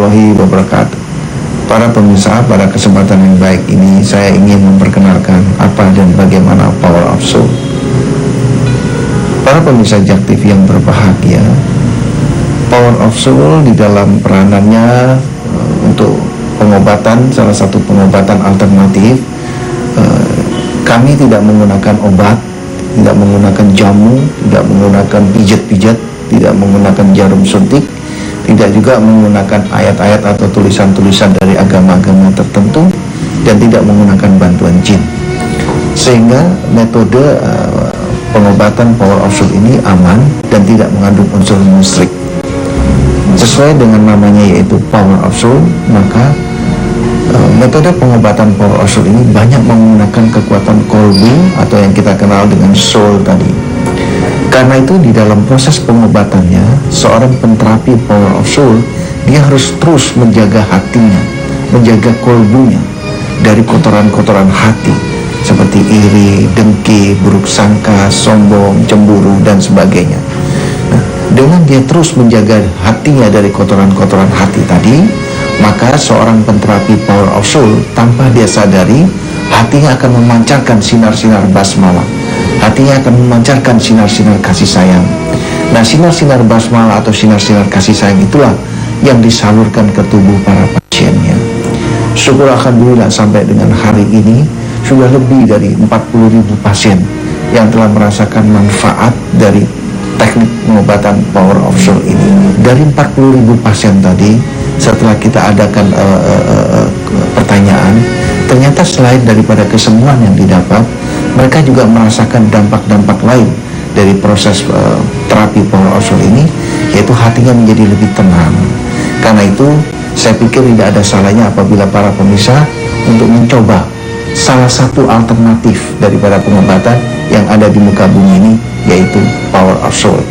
warahmatullahi wabarakatuh. Para pemirsa, pada kesempatan yang baik ini saya ingin memperkenalkan apa dan bagaimana Power of Soul. Para pemirsa Jak TV yang berbahagia, Power of Soul di dalam peranannya untuk pengobatan, salah satu pengobatan alternatif, kami tidak menggunakan obat, tidak menggunakan jamu, tidak menggunakan pijat-pijat, tidak menggunakan jarum suntik, tidak juga menggunakan ayat-ayat atau tulisan-tulisan dari agama-agama tertentu, dan tidak menggunakan bantuan jin. Sehingga metode pengobatan Power of Soul ini aman dan tidak mengandung unsur musyrik. Sesuai dengan namanya yaitu Power of Soul, maka metode pengobatan Power of Soul ini banyak menggunakan kekuatan kolbu atau yang kita kenal dengan soul tadi. Karena itu di dalam proses pengobatannya, seorang penterapi Power of Soul, dia harus terus menjaga hatinya, menjaga kolbunya dari kotoran-kotoran hati seperti iri, dengki, buruk sangka, sombong, cemburu, dan sebagainya. Nah, dengan dia terus menjaga hatinya dari kotoran-kotoran hati tadi, maka seorang penterapi Power of Soul tanpa dia sadari, hatinya akan memancarkan sinar-sinar basmala. Hatinya akan memancarkan sinar-sinar kasih sayang. Nah, sinar-sinar basmala atau sinar-sinar kasih sayang itulah yang disalurkan ke tubuh para pasiennya. Syukur alhamdulillah sampai dengan hari ini sudah lebih dari 40.000 pasien yang telah merasakan manfaat dari teknik pengobatan Power of Soul ini. Dari 40.000 pasien tadi, setelah kita adakan pertanyaan, ternyata selain daripada kesembuhan yang didapat, mereka juga merasakan dampak-dampak lain dari proses terapi Power of Soul ini, yaitu hatinya menjadi lebih tenang. Karena itu saya pikir tidak ada salahnya apabila para pemirsa untuk mencoba salah satu alternatif daripada pengobatan yang ada di muka bumi ini, yaitu Power of Soul.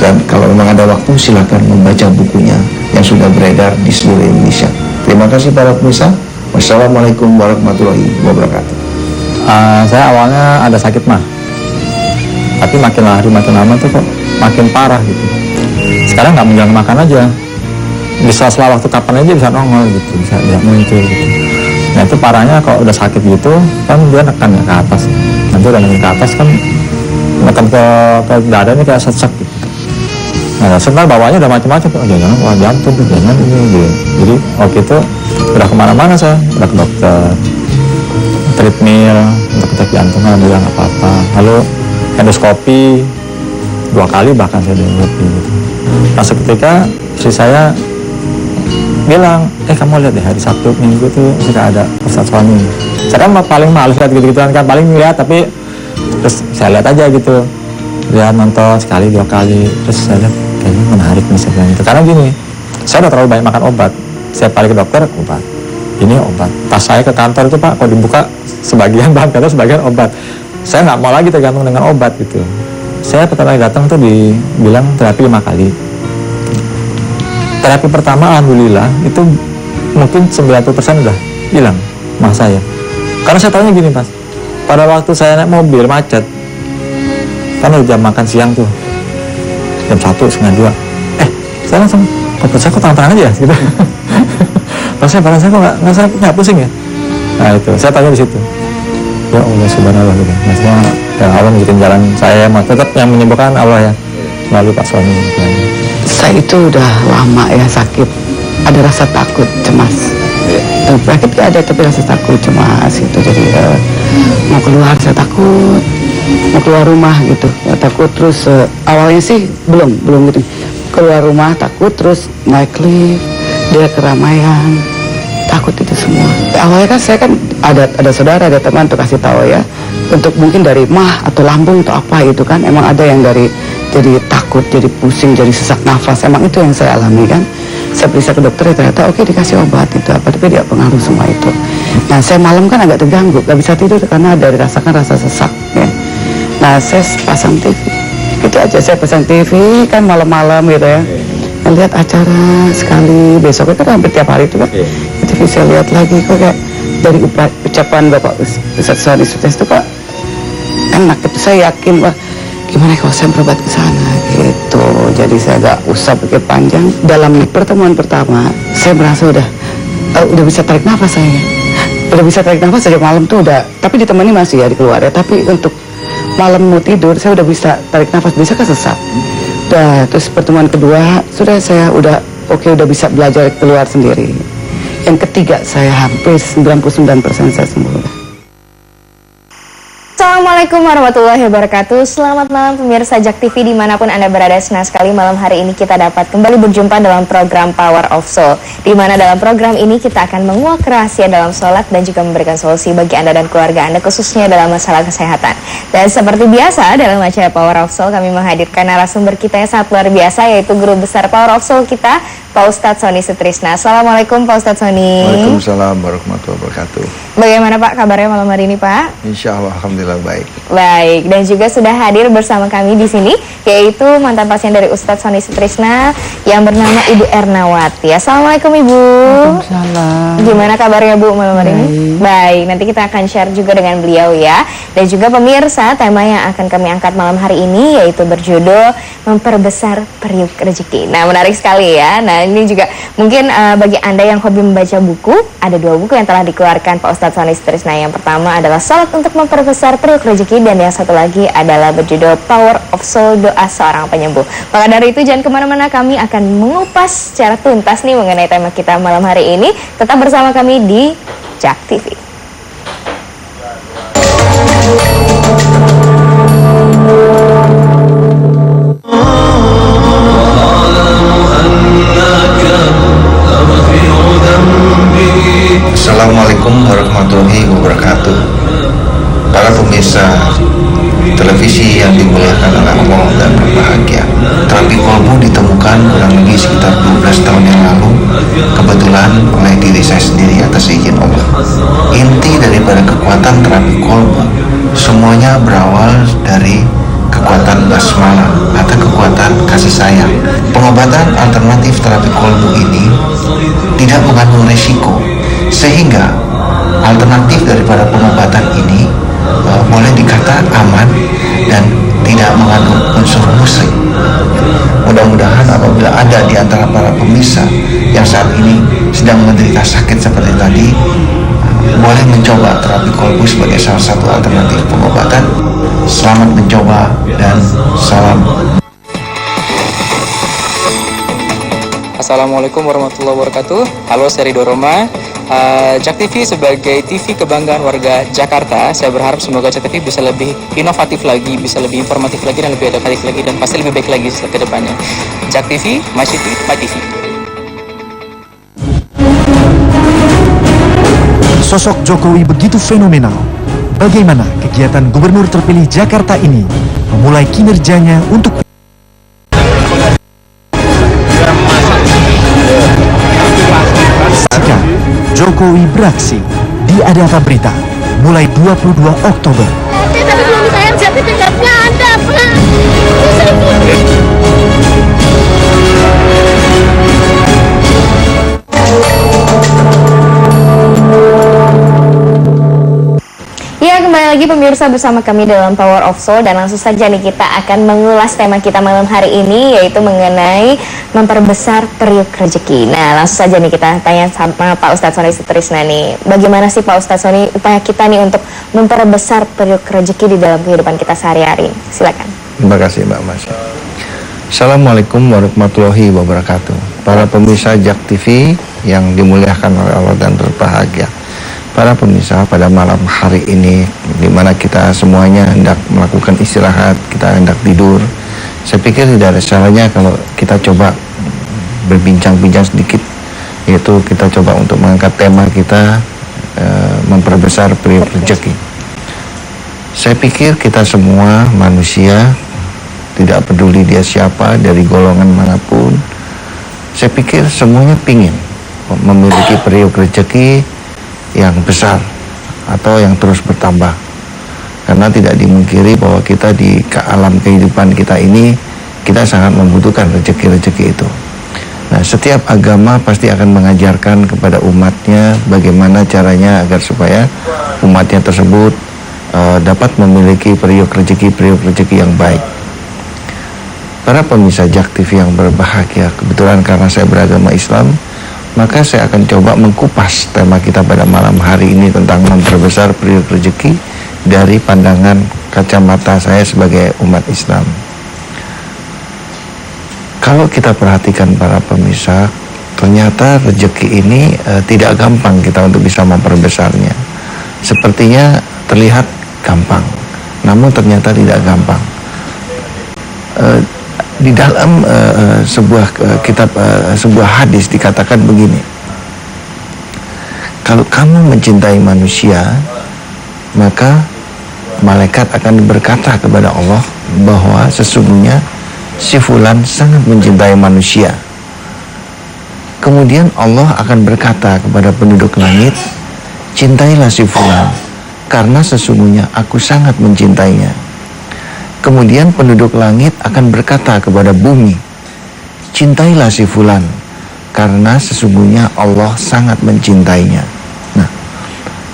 Dan kalau memang ada waktu, silakan membaca bukunya yang sudah beredar di seluruh Indonesia. Terima kasih para pemirsa. Wassalamualaikum warahmatullahi wabarakatuh. Saya awalnya ada sakit mah, tapi makin hari makin lama tuh kok makin parah gitu. Sekarang nggak menjalankan makan aja, di sela-sela waktu kapan aja bisa nongol gitu, bisa muncul gitu. Nah itu parahnya kalau udah sakit gitu kan dia nekan ya ke atas, nanti udah nekan ke atas kan nekan ke dada ini kayak sesek gitu. Nah sebentar bawahnya udah macam-macam, jangan wah jantung, jangan ini gitu. Jadi waktu itu udah kemana-mana saya, udah ke dokter, treadmill untuk cek jantung, alhamdulillah nggak apa-apa. Lalu endoskopi 2 kali bahkan saya endoskopi gitu. Nah seketika istri saya bilang, kamu lihat deh hari Sabtu Minggu tuh sudah ada Ustadz suami. Saya kan paling males lihat gitu-gituan kan, paling lihat tapi terus saya lihat aja gitu, lihat nonton sekali 2 kali, terus saya lihat kayaknya menarik nih saya bilang gitu. Karena gini, saya udah terlalu banyak makan obat, setiap kali ke dokter obat. Ini obat. Tas saya ke kantor itu Pak, kalau dibuka sebagian bahan kantor, sebagian obat. Saya nggak mau lagi tergantung dengan obat gitu. Saya pertama kali datang tuh dibilang terapi 5 kali. Terapi pertama alhamdulillah itu mungkin 90% udah hilang mas saya. Karena saya tahunya gini Mas, pada waktu saya naik mobil macet, kan udah jam makan siang tuh, jam 1, setengah 2. Saya langsung, saya kok tangan-tangan aja gitu. Rasanya badan saya kok nggak pusing ya. Nah itu saya tanya di situ, ya Allah subhanallah gitu. Maksudnya ya Allah bikin jalan saya, tetap yang menyembuhkan Allah ya, melalui Pak Suami gitu. Saya itu udah lama ya sakit, ada rasa takut, cemas. Penyakit gak ada tapi rasa takut, cemas gitu. Jadi mau keluar saya takut, mau keluar rumah gitu ya, takut. Terus awalnya sih belum gitu, keluar rumah takut, terus naik lift, dia keramaian, takut itu semua. Awalnya kan saya kan ada saudara, ada teman untuk kasih tahu ya, untuk mungkin dari mah atau lambung atau apa gitu kan, emang ada yang dari jadi takut, jadi pusing, jadi sesak nafas, emang itu yang saya alami kan. Saya periksa ke dokter ya, ternyata oke dikasih obat itu apa, tapi tidak pengaruh semua itu. Nah saya malam kan agak terganggu, gak bisa tidur karena dari rasakan rasa sesak ya. Nah saya pasang TV, gitu aja, saya pasang TV kan malam-malam gitu ya, lihat acara sekali, besoknya kan hampir tiap hari itu kan di TV saya lihat lagi kok kayak dari ucapan Bapak Ustadz Suhadi Sukses itu kok enak gitu. Saya yakin wah gimana kalau saya berobat ke sana gitu. Jadi saya agak usah pikir panjang. Dalam pertemuan pertama saya merasa udah bisa tarik nafas saya. Udah bisa tarik nafas sejak malam tuh udah, tapi ditemani masih ya di keluarga. Tapi untuk malam mau tidur saya udah bisa tarik nafas, bisa kan sesak. Udah, terus pertemuan kedua sudah saya udah oke, udah bisa belajar keluar sendiri. Yang ketiga saya hampir 99% saya sembuh. Assalamualaikum warahmatullahi wabarakatuh. Selamat malam pemirsa Jak TV dimanapun Anda berada. Senang sekali malam hari ini kita dapat kembali berjumpa dalam program Power of Soul, di mana dalam program ini kita akan menguak rahasia dalam sholat dan juga memberikan solusi bagi Anda dan keluarga Anda, khususnya dalam masalah kesehatan. Dan seperti biasa dalam acara Power of Soul kami menghadirkan narasumber kita yang sangat luar biasa, yaitu guru besar Power of Soul kita, Pak Ustadz Sony Sutrisna. Assalamualaikum Pak Ustadz Sony. Waalaikumsalam warahmatullahi wabarakatuh. Bagaimana Pak kabarnya malam hari ini Pak? Insya Allah, alhamdulillah baik. Baik, dan juga sudah hadir bersama kami di sini, yaitu mantan pasien dari Ustadz Sony Sutrisna yang bernama Ibu Ernawati. Assalamualaikum Ibu. Waalaikumsalam. Gimana kabarnya Bu malam hari ini? Baik, nanti kita akan share juga dengan beliau ya. Dan juga pemirsa, tema yang akan kami angkat malam hari ini yaitu berjudul Memperbesar Periuk Rezeki. Nah, menarik sekali ya. Nah, ini juga mungkin bagi Anda yang hobi membaca buku, ada 2 buku yang telah dikeluarkan Pak Ustadz Sony Sutrisna. Yang pertama adalah Salat untuk Memperbesar Periuk Rezeki, dan yang satu lagi adalah berjudul Power of Soul, Doa Seorang Penyembuh. Maka dari itu jangan kemana-mana, kami akan mengupas secara tuntas nih mengenai tema kita malam hari ini. Tetap bersama kami di Jak TV. Assalamualaikum warahmatullahi wabarakatuh. Para pemirsa televisi yang dimuliakan oleh Allah dan berbahagia, terapi kolbu ditemukan kurang lebih sekitar 12 tahun yang lalu, kebetulan oleh diri saya sendiri atas izin Allah. Inti daripada kekuatan terapi kolbu semuanya berawal dari kekuatan basmalah atau kekuatan kasih sayang. Pengobatan alternatif terapi kolbu ini tidak mengandung resiko, sehingga alternatif daripada pengobatan ini boleh dikata aman dan tidak mengandung unsur musrik. Mudah-mudahan apabila ada di antara para pemirsa yang saat ini sedang menderita sakit seperti tadi, boleh mencoba terapi kolbu sebagai salah satu alternatif pengobatan. Selamat mencoba dan salam. Assalamualaikum warahmatullahi wabarakatuh. Halo, saya Ridho Roma. Jak TV sebagai TV kebanggaan warga Jakarta, saya berharap semoga Jak TV bisa lebih inovatif lagi, bisa lebih informatif lagi, dan lebih edukatif lagi, dan pasti lebih baik lagi ke depannya. Jak TV, My City, My TV. Sosok Jokowi begitu fenomenal. Bagaimana kegiatan Gubernur terpilih Jakarta ini memulai kinerjanya untuk Jokowi beraksi di Adata Berita mulai 22 Oktober. Tapi belum saya sertifikatnya ada, Pak. Ya, kembali lagi pemirsa bersama kami dalam Power of Soul, dan langsung saja nih kita akan mengulas tema kita malam hari ini, yaitu mengenai memperbesar periuk rezeki. Nah, langsung saja nih kita tanya sama Pak Ustadz Sony Sutrisna nih, bagaimana sih Pak Ustadz Sony upaya kita nih untuk memperbesar periuk rezeki di dalam kehidupan kita sehari-hari? Silakan. Terima kasih Mbak Mas. Assalamualaikum warahmatullahi wabarakatuh. Para pemirsa Jak TV yang dimuliakan oleh Allah dan berbahagia. Para pemirsa, pada malam hari ini di mana kita semuanya hendak melakukan istirahat, kita hendak tidur, saya pikir tidak ada salahnya kalau kita coba berbincang-bincang sedikit, yaitu kita coba untuk mengangkat tema kita memperbesar periuk rezeki. Saya pikir kita semua manusia, tidak peduli dia siapa, dari golongan manapun, saya pikir semuanya pingin memiliki periuk rezeki yang besar atau yang terus bertambah, karena tidak dimungkiri bahwa kita di alam kehidupan kita ini kita sangat membutuhkan rezeki-rezeki itu. Nah, setiap agama pasti akan mengajarkan kepada umatnya bagaimana caranya agar supaya umatnya tersebut dapat memiliki periuk rezeki yang baik. Para pemirsa JAK TV yang berbahagia, kebetulan karena saya beragama Islam, maka saya akan coba mengkupas tema kita pada malam hari ini tentang memperbesar periuk rezeki dari pandangan kacamata saya sebagai umat Islam. Kalau kita perhatikan para pemirsa, ternyata rezeki ini tidak gampang kita untuk bisa memperbesarnya. Sepertinya terlihat gampang, namun ternyata tidak gampang. Di dalam sebuah kitab, sebuah hadis dikatakan begini: kalau kamu mencintai manusia, maka malaikat akan berkata kepada Allah bahwa sesungguhnya si fulan sangat mencintai manusia. Kemudian Allah akan berkata kepada penduduk langit, cintailah si fulan karena sesungguhnya aku sangat mencintainya. Kemudian penduduk langit akan berkata kepada bumi, cintailah si fulan karena sesungguhnya Allah sangat mencintainya. Nah,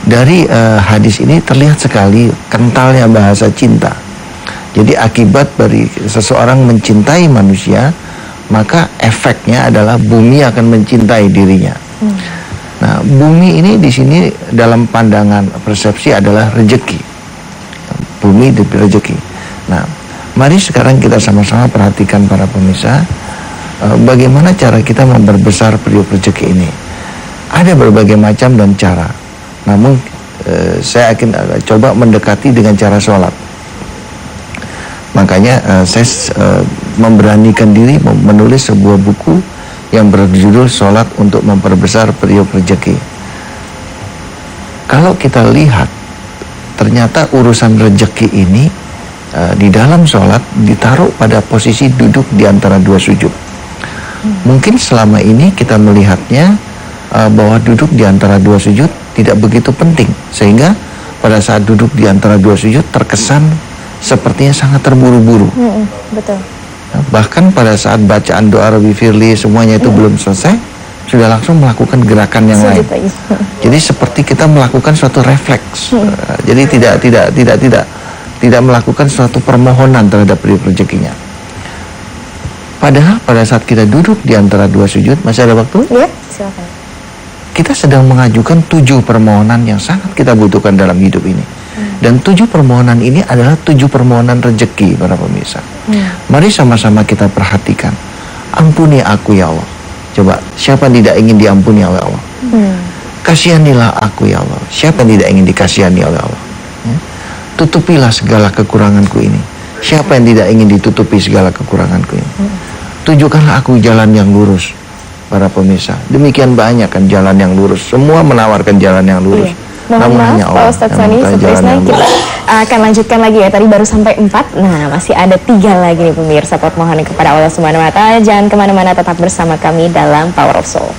dari hadis ini terlihat sekali kentalnya bahasa cinta. Jadi akibat dari seseorang mencintai manusia, maka efeknya adalah bumi akan mencintai dirinya. Nah, bumi ini di sini dalam pandangan persepsi adalah rezeki. Bumi di rezeki. Nah, mari sekarang kita sama-sama perhatikan para pemirsa, bagaimana cara kita memperbesar periuk rezeki ini. Ada berbagai macam dan cara. Namun saya akan coba mendekati dengan cara sholat. Makanya saya memberanikan diri menulis sebuah buku yang berjudul Sholat untuk Memperbesar Periuk Rezeki. Kalau kita lihat, ternyata urusan rezeki ini di dalam sholat ditaruh pada posisi duduk di antara dua sujud. Mungkin selama ini kita melihatnya bahwa duduk di antara dua sujud tidak begitu penting, sehingga pada saat duduk di antara dua sujud terkesan sepertinya sangat terburu-buru. Betul. Nah, bahkan pada saat bacaan doa Rabbi Firli semuanya itu belum selesai, sudah langsung melakukan gerakan yang lain. Jadi seperti kita melakukan suatu refleks. Jadi tidak melakukan suatu permohonan terhadap periuk rezekinya. Padahal pada saat kita duduk di antara dua sujud, masih ada waktu? Iya, silakan. Kita sedang mengajukan 7 permohonan yang sangat kita butuhkan dalam hidup ini. Dan 7 permohonan ini adalah 7 permohonan rezeki para pemirsa. Mari sama-sama kita perhatikan. Ampuni aku ya Allah. Coba, siapa yang tidak ingin diampuni oleh Allah? Kasihanilah aku ya Allah. Siapa yang tidak ingin dikasihani oleh Allah? Tutupilah segala kekuranganku ini. Siapa yang tidak ingin ditutupi segala kekuranganku ini? Tunjukkanlah aku jalan yang lurus, para pemirsa. Demikian banyak kan jalan yang lurus. Semua menawarkan jalan yang lurus. Mohon maaf Pak Ustadz Sani, seterusnya kita akan lanjutkan lagi ya. Tadi baru sampai 4, nah masih ada 3 lagi nih pemirsa. Mohon kepada Allah Subhanahu Wa Taala. Jangan kemana-mana, tetap bersama kami dalam Power of Soul.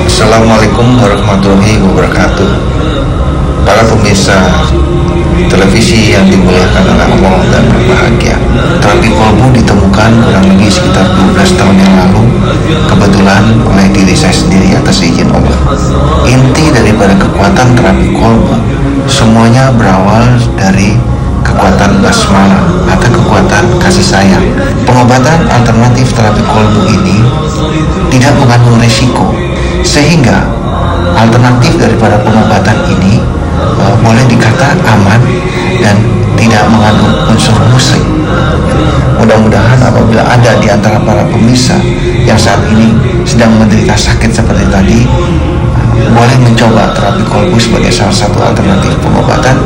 Assalamualaikum warahmatullahi wabarakatuh. Para pemirsa televisi yang dimuliakan oleh Allah dan berbahagia, terapi kolbu ditemukan kurang lebih sekitar 12 tahun yang lalu, kebetulan oleh diri saya sendiri atas izin Allah. Inti daripada kekuatan terapi kolbu semuanya berawal dari kekuatan basmalah atau kekuatan kasih sayang. Pengobatan alternatif terapi kolbu ini tidak mengandung resiko, sehingga alternatif daripada pengobatan ini boleh dikata aman dan tidak mengandung unsur musrik. Mudah-mudahan apabila ada di antara para pemirsa yang saat ini sedang menderita sakit seperti tadi, boleh mencoba terapi kolbu sebagai salah satu alternatif pengobatan.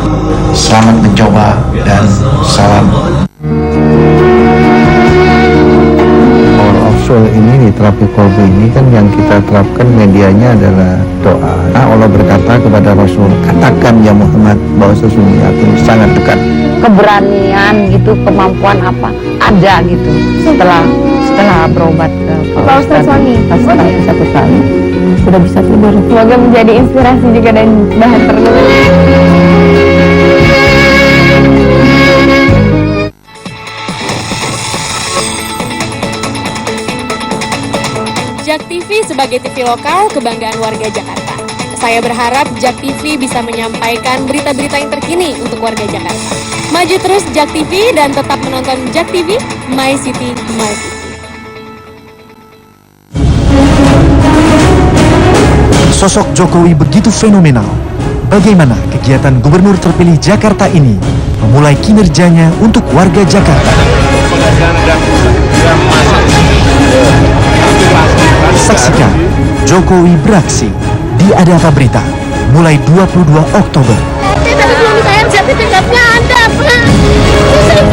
Selamat mencoba dan salam. Power of Soul ini, di terapi kolbu ini kan yang kita terapkan medianya adalah doa. Nah, Allah berkata kepada Rasul, katakan ya Muhammad bahwa sesungguhnya aku sangat dekat. Keberanian gitu, kemampuan apa ada gitu setelah berobat ke Pak Ustadz Sani, setelah 1 tahun sudah bisa tidur. Semoga menjadi inspirasi juga dan bahan perenungan. sebagai TV lokal kebanggaan warga Jakarta. Saya berharap Jak TV bisa menyampaikan berita-berita yang terkini untuk warga Jakarta. Maju terus Jak TV dan tetap menonton Jak TV, My City, My City. Sosok Jokowi begitu fenomenal. Bagaimana kegiatan gubernur terpilih Jakarta ini memulai kinerjanya untuk warga Jakarta? Saksikan Jokowi beraksi di Ada Apa Berita mulai 22 Oktober. Tapi belum saya sertifikatnya ada, Pak. Saya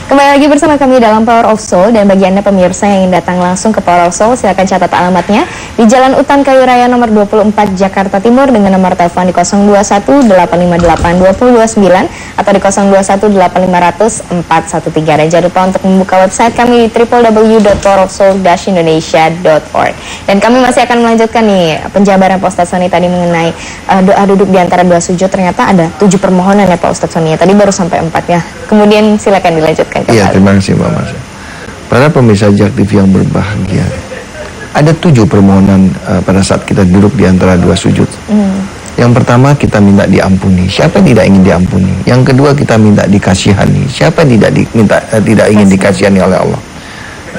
Kembali lagi bersama kami dalam Power of Soul, dan bagi Anda pemirsa yang ingin datang langsung ke Power of Soul, silakan catat alamatnya di Jalan Utan Kayu Raya nomor 24 Jakarta Timur dengan nomor telepon di 021-858-2029 atau di 021-8500-413. Dan jangan lupa untuk membuka website kami di www.powerofsoul-indonesia.org. Dan kami masih akan melanjutkan nih penjabaran Pak Ustadz Soni tadi mengenai doa duduk di antara dua sujud. Ternyata ada 7 permohonan ya Pak Ustadz Soni, tadi baru sampai 4 ya. Kemudian silakan dilanjutkan. Iya, terima kasih Mbak Mas. Para pemirsa Jak TV yang berbahagia, ada 7 permohonan pada saat kita duduk di antara dua sujud. Yang pertama, kita minta diampuni. Siapa yang tidak ingin diampuni? Yang kedua, kita minta dikasihani. Siapa yang tidak ingin dikasihani oleh Allah?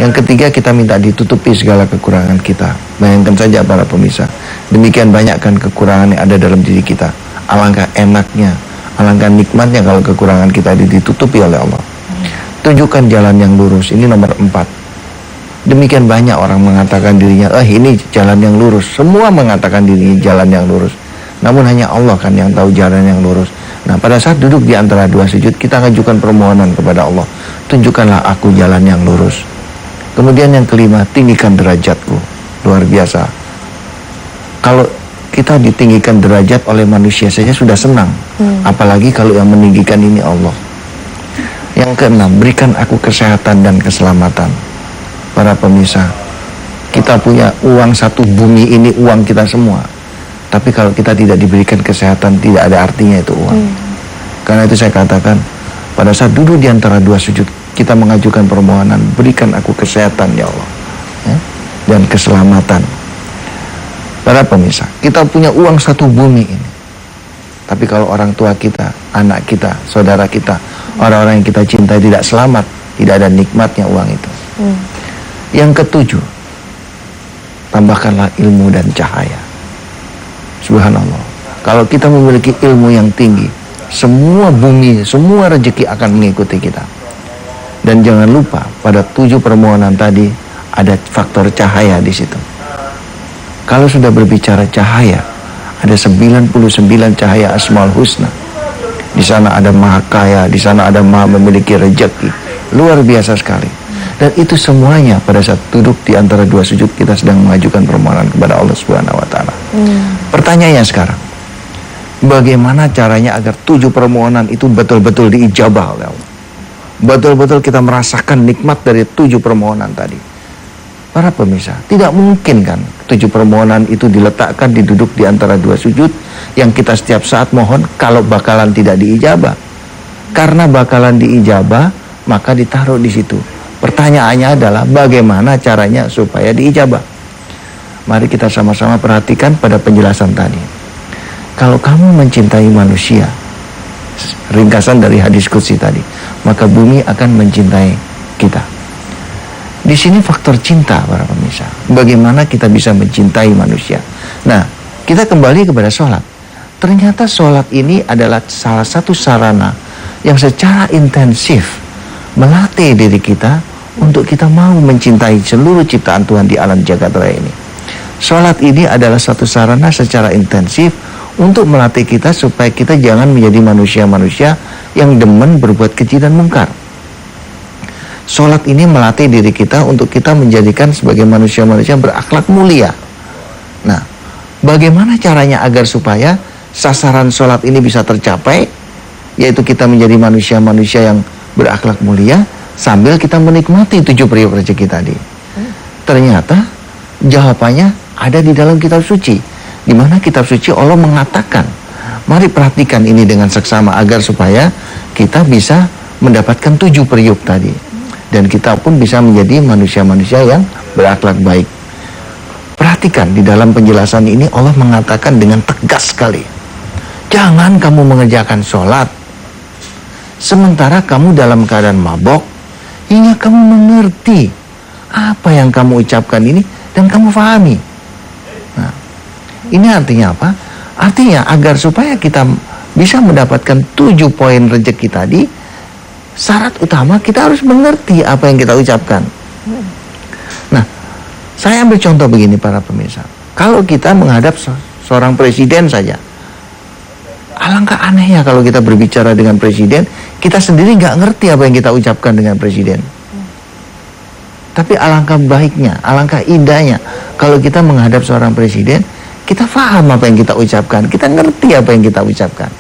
Yang ketiga, kita minta ditutupi segala kekurangan kita. Bayangkan saja para pemirsa, demikian banyak kan kekurangan yang ada dalam diri kita. Alangkah enaknya, alangkah nikmatnya kalau kekurangan kita ditutupi oleh Allah. Tunjukkan jalan yang lurus, ini nomor 4. Demikian banyak orang mengatakan dirinya, ini jalan yang lurus. Semua mengatakan dirinya jalan yang lurus. Namun hanya Allah kan yang tahu jalan yang lurus. Nah, pada saat duduk di antara dua sujud, kita ajukan permohonan kepada Allah. Tunjukkanlah aku jalan yang lurus. Kemudian yang kelima, tinggikan derajatku. Luar biasa. Kalau kita ditinggikan derajat oleh manusia saja sudah senang. Apalagi kalau yang meninggikan ini Allah. Yang keenam, berikan aku kesehatan dan keselamatan. Para pemirsa, kita punya uang satu bumi ini, uang kita semua. Tapi kalau kita tidak diberikan kesehatan, tidak ada artinya itu uang. Karena itu saya katakan, pada saat duduk di antara dua sujud, kita mengajukan permohonan, berikan aku kesehatan ya Allah, ya, dan keselamatan. Para pemirsa, kita punya uang satu bumi ini. Tapi kalau orang tua kita, anak kita, saudara kita, orang-orang yang kita cintai tidak selamat, tidak ada nikmatnya uang itu. Yang ketujuh, tambahkanlah ilmu dan cahaya. Subhanallah. Kalau kita memiliki ilmu yang tinggi, semua bumi, semua rezeki akan mengikuti kita. Dan jangan lupa, pada 7 permohonan tadi, ada faktor cahaya di situ. Kalau sudah berbicara cahaya, ada 99 cahaya Asmaul Husna. Di sana ada maha kaya, di sana ada maha memiliki rezeki. Luar biasa sekali. Dan itu semuanya pada saat duduk di antara dua sujud, kita sedang mengajukan permohonan kepada Allah Subhanahu wa taala. Pertanyaannya sekarang, bagaimana caranya agar 7 permohonan itu betul-betul diijabah oleh Allah? Betul-betul kita merasakan nikmat dari 7 permohonan tadi. Para pemirsa, tidak mungkin kan 7 permohonan itu diletakkan, diduduk di antara dua sujud yang kita setiap saat mohon kalau bakalan tidak diijabah. Karena bakalan diijabah, maka ditaruh di situ. Pertanyaannya adalah bagaimana caranya supaya diijabah? Mari kita sama-sama perhatikan pada penjelasan tadi. Kalau kamu mencintai manusia, ringkasan dari hadis qudsi tadi, maka bumi akan mencintai kita. Di sini faktor cinta para pemirsa. Bagaimana kita bisa mencintai manusia? Nah, kita kembali kepada sholat. Ternyata sholat ini adalah salah satu sarana yang secara intensif melatih diri kita untuk kita mau mencintai seluruh ciptaan Tuhan di alam jagat raya ini. Sholat ini adalah satu sarana secara intensif untuk melatih kita supaya kita jangan menjadi manusia-manusia yang demen berbuat keji dan mungkar. Sholat ini melatih diri kita untuk kita menjadikan sebagai manusia-manusia berakhlak mulia. Nah, bagaimana caranya agar supaya sasaran sholat ini bisa tercapai, yaitu kita menjadi manusia-manusia yang berakhlak mulia sambil kita menikmati 7 periuk rezeki tadi? Ternyata jawabannya ada di dalam kitab suci, di mana kitab suci Allah mengatakan Mari perhatikan ini dengan seksama agar supaya kita bisa mendapatkan 7 periuk tadi. Dan kita pun bisa menjadi manusia-manusia yang berakhlak baik. Perhatikan di dalam penjelasan ini Allah mengatakan dengan tegas sekali. Jangan kamu mengerjakan sholat sementara kamu dalam keadaan mabok hingga kamu mengerti apa yang kamu ucapkan ini dan kamu fahami. Nah, ini artinya apa? Artinya agar supaya kita bisa mendapatkan 7 poin rezeki tadi, syarat utama kita harus mengerti apa yang kita ucapkan. Nah, saya ambil contoh begini para pemirsa. Kalau kita menghadap seorang presiden saja, alangkah anehnya kalau kita berbicara dengan presiden, kita sendiri nggak ngerti apa yang kita ucapkan dengan presiden. Tapi alangkah baiknya, alangkah indahnya kalau kita menghadap seorang presiden, kita paham apa yang kita ucapkan, kita ngerti apa yang kita ucapkan.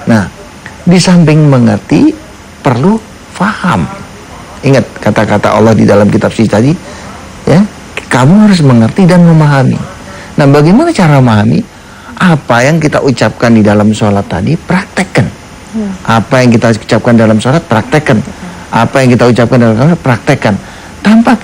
Nah, di samping mengerti, perlu paham. Ingat kata-kata Allah di dalam kitab suci tadi, ya, kamu harus mengerti dan memahami. Nah, bagaimana cara memahami? Apa yang kita ucapkan di dalam sholat tadi, praktekkan. Apa yang kita ucapkan dalam sholat, praktekkan. Apa yang kita ucapkan dalam sholat, praktekkan. Tanpa